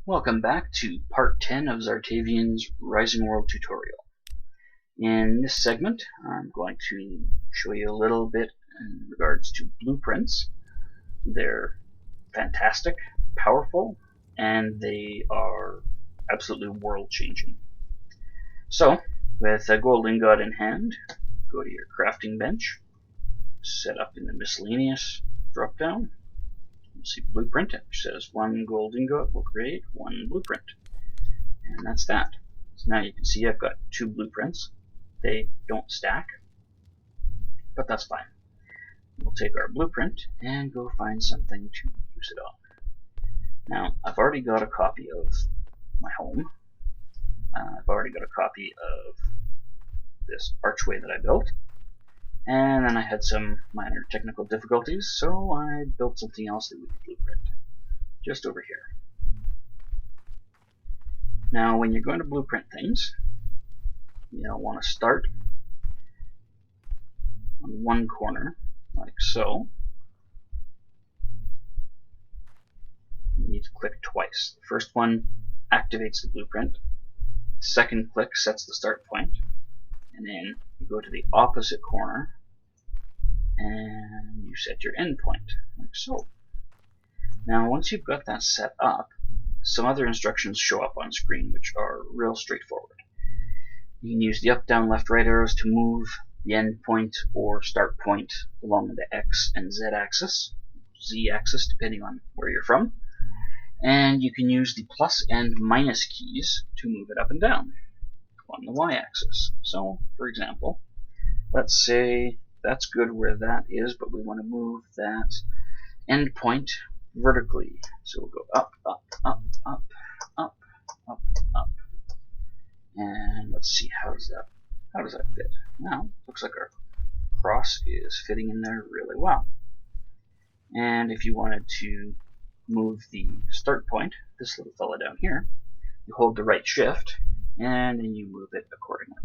Welcome back to part 10 of Zartavian's Rising World tutorial. In this segment, I'm going to show you a little bit in regards to blueprints. They're fantastic, powerful, and they are absolutely world-changing. So, with a gold ingot in hand, go to your crafting bench, set up in the miscellaneous drop-down. You'll see blueprint, which says 1 gold ingot will create 1 blueprint. And that's that. So now you can see I've got 2 blueprints. They don't stack, but that's fine. We'll take our blueprint and go find something to use it on. Now, I've already got a copy of my home. I've already got a copy of this archway that I built. And then I had some minor technical difficulties, so I built something else that we could blueprint. Just over here. Now, when you're going to blueprint things, you'll want to start on one corner, like so. You need to click twice. The first one activates the blueprint. The second click sets the start point. And then you go to the opposite corner and you set your end point, like so. Now, once you've got that set up, some other instructions show up on screen which are real straightforward. You can use the up, down, left, right arrows to move the end point or start point along the X and Z axis, depending on where you're from. And you can use the plus and minus keys to move it up and down on the Y axis. So, for example, let's say that's good where that is, but we want to move that end point vertically. So we'll go up, up, up, up, up, up, up. And let's see, how does that fit? Now, looks like our cross is fitting in there really well. And if you wanted to move the start point, this little fella down here, you hold the right shift and then you move it accordingly.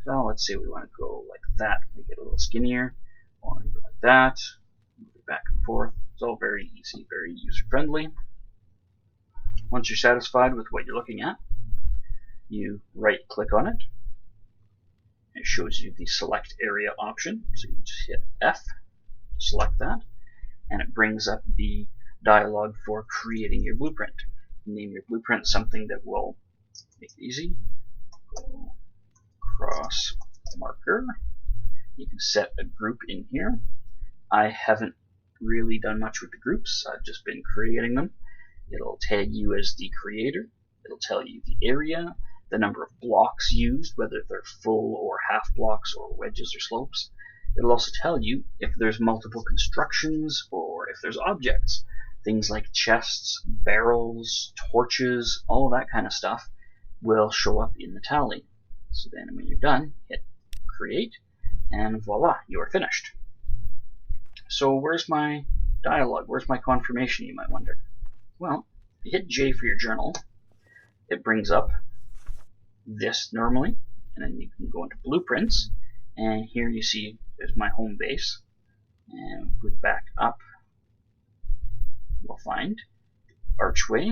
So let's say we want to go like that, make it a little skinnier, or like that, move it back and forth. It's all very easy, very user-friendly. Once you're satisfied with what you're looking at, you right-click on it. It shows you the select area option, so you just hit F to select that, and it brings up the dialog for creating your blueprint. Name your blueprint something that will make it easy. Go cross marker. You can set a group in here. I haven't really done much with the groups. I've just been creating them. It'll tag you as the creator. It'll tell you the area, the number of blocks used, whether they're full or half blocks or wedges or slopes. It'll also tell you if there's multiple constructions or if there's objects. Things like chests, barrels, torches, all that kind of stuff will show up in the tally. So then when you're done, hit create, and voila, you're finished. So where's my dialogue? Where's my confirmation, you might wonder? Well, if you hit J for your journal, it brings up this normally, and then you can go into blueprints, and here you see there's my home base. And if we back up, we'll find archway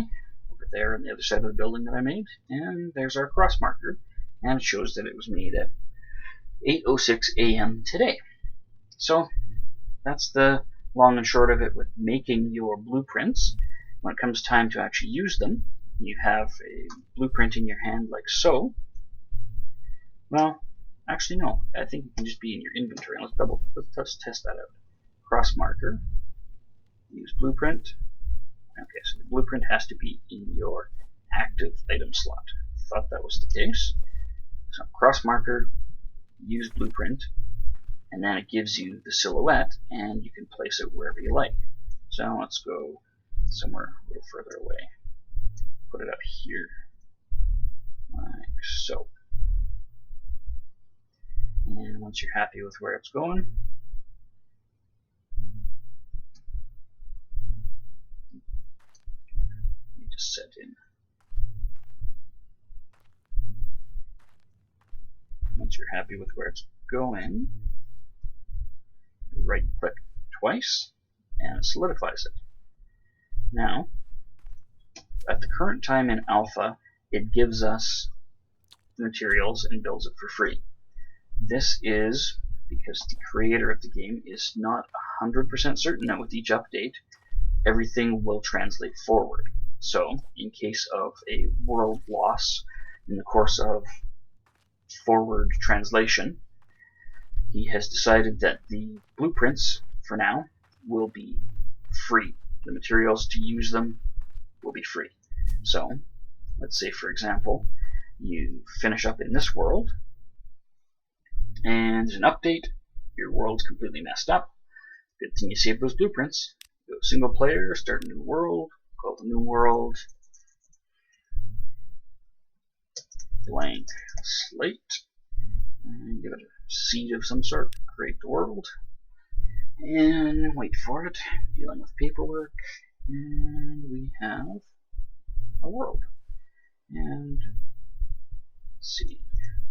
over there on the other side of the building that I made, and there's our cross marker, and it shows that it was made at 8:06 a.m. today. So that's the long and short of it with making your blueprints. When it comes time to actually use them, you have a blueprint in your hand like so. Well, actually no, I think it can just be in your inventory. Let's test that out. Cross marker, use blueprint. Okay, so the blueprint has to be in your active item slot. Thought that was the case. So cross marker, use blueprint, and then it gives you the silhouette, and you can place it wherever you like. So let's go somewhere a little further away. Put it up here, like so. And once you're happy with where it's going, you just set in. Once you're happy with where it's going, right click twice and it solidifies it. Now, at the current time in alpha, it gives us the materials and builds it for free. This is because the creator of the game is not 100% certain that with each update, everything will translate forward. So, in case of a world loss in the course of forward translation, he has decided that the blueprints, for now, will be free. The materials to use them will be free. So, let's say, for example, you finish up in this world, and there's an update, your world's completely messed up. Good thing you save those blueprints. Go single player, start a new world, call the new world blank slate, and give it a seed of some sort, create the world, and wait for it, dealing with paperwork, and we have a world. And let's see,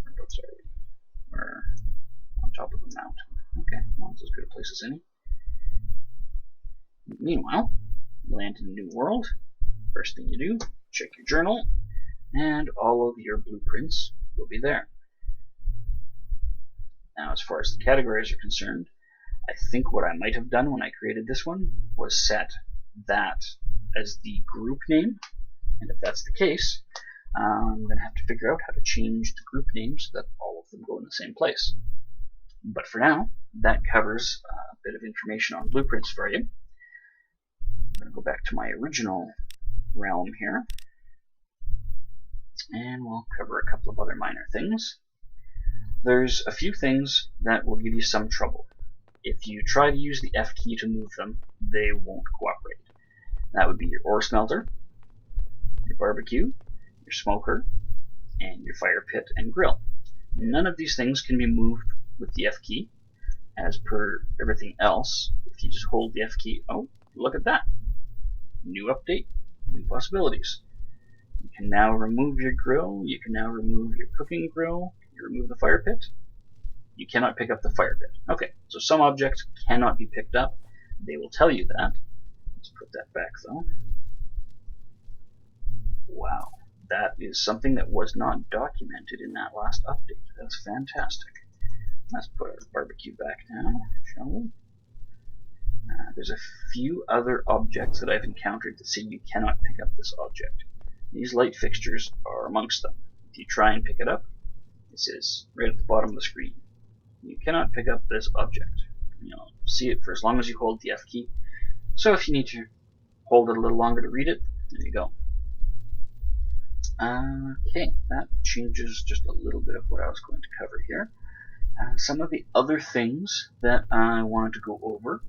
whereabouts are we? We're on top of a mountain. Okay, well, that's as good a place as any. Meanwhile, you land in a new world. First thing you do, check your journal, and all of your blueprints will be there. Now, as far as the categories are concerned, I think what I might have done when I created this one was set that as the group name, and if that's the case, I'm going to have to figure out how to change the group name so that all of them go in the same place. But for now, that covers a bit of information on blueprints for you. I'm going to go back to my original realm here, and we'll cover a couple of other minor things. There's a few things that will give you some trouble. If you try to use the F key to move them, they won't cooperate. That would be your ore smelter, your barbecue, your smoker, and your fire pit and grill. None of these things can be moved with the F key. As per everything else, if you just hold the F key, oh, look at that. New update, new possibilities. You can now remove your grill, you can now remove your cooking grill, you remove the fire pit. You cannot pick up the fire pit. Okay, so some objects cannot be picked up. They will tell you that. Let's put that back though. Wow, that is something that was not documented in that last update. That's fantastic. Let's put our barbecue back now, shall we? There's a few other objects that I've encountered that say you cannot pick up this object. These light fixtures are amongst them. If you try and pick it up, it says right at the bottom of the screen, you cannot pick up this object. You'll see it for as long as you hold the F key. So if you need to hold it a little longer to read it, there you go. Okay, that changes just a little bit of what I was going to cover here. Some of the other things that I wanted to go over.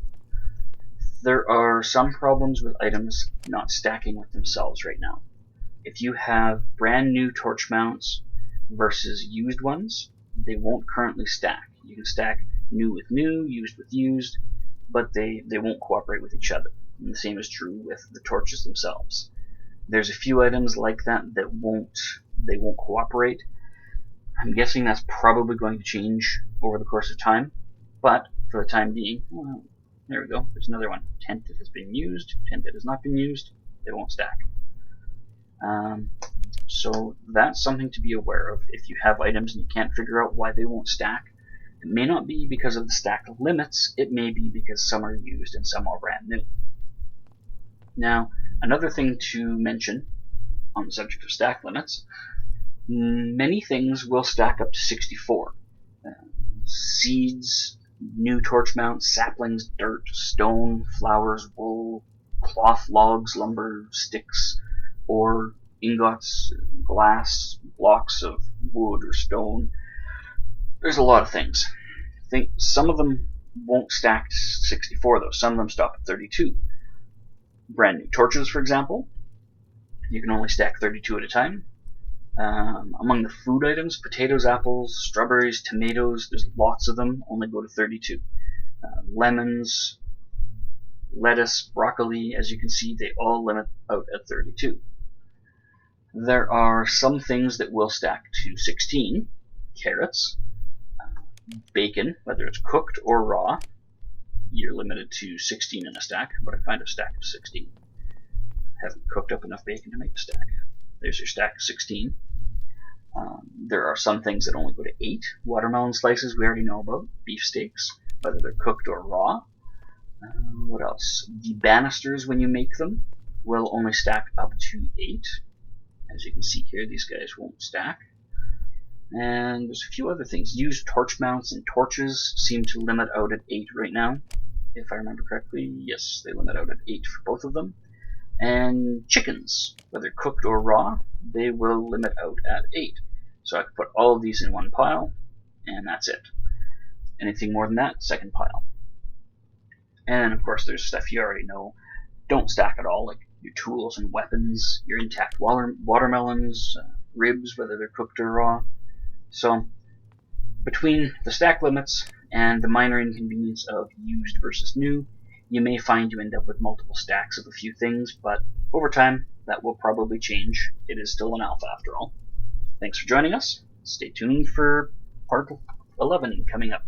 There are some problems with items not stacking with themselves right now. If you have brand new torch mounts versus used ones, they won't currently stack. You can stack new with new, used with used, but they won't cooperate with each other. And the same is true with the torches themselves. There's a few items like that that won't cooperate. I'm guessing that's probably going to change over the course of time, but for the time being, well, there we go, there's another one. Tent that has been used, tent that has not been used, they won't stack. So that's something to be aware of. If you have items and you can't figure out why they won't stack, it may not be because of the stack limits, it may be because some are used and some are brand new. Now, another thing to mention on the subject of stack limits, many things will stack up to 64. Seeds, new torch mounts, saplings, dirt, stone, flowers, wool, cloth, logs, lumber, sticks, ore, ingots, glass, blocks of wood or stone. There's a lot of things. I think some of them won't stack to 64 though. Some of them stop at 32. Brand new torches, for example, you can only stack 32 at a time. Among the food items, potatoes, apples, strawberries, tomatoes, there's lots of them, only go to 32. Lemons, lettuce, broccoli, as you can see, they all limit out at 32. There are some things that will stack to 16. Carrots, bacon, whether it's cooked or raw, you're limited to 16 in a stack, but I find a stack of 16. haven't cooked up enough bacon to make a stack. There's your stack of 16. There are some things that only go to 8. Watermelon slices we already know about. Beef steaks, whether they're cooked or raw. What else? The banisters, when you make them, will only stack up to 8. As you can see here, these guys won't stack. And there's a few other things. Used torch mounts and torches seem to limit out at 8 right now. If I remember correctly, yes, they limit out at 8 for both of them. And chickens, whether cooked or raw, they will limit out at 8. So I can put all of these in one pile, and that's it. Anything more than that, second pile. And of course there's stuff you already know don't stack at all, like your tools and weapons, your intact watermelons, ribs, whether they're cooked or raw. So between the stack limits and the minor inconvenience of used versus new, you may find you end up with multiple stacks of a few things, but over time that will probably change. It is still an alpha after all. Thanks for joining us. Stay tuned for part 11 coming up.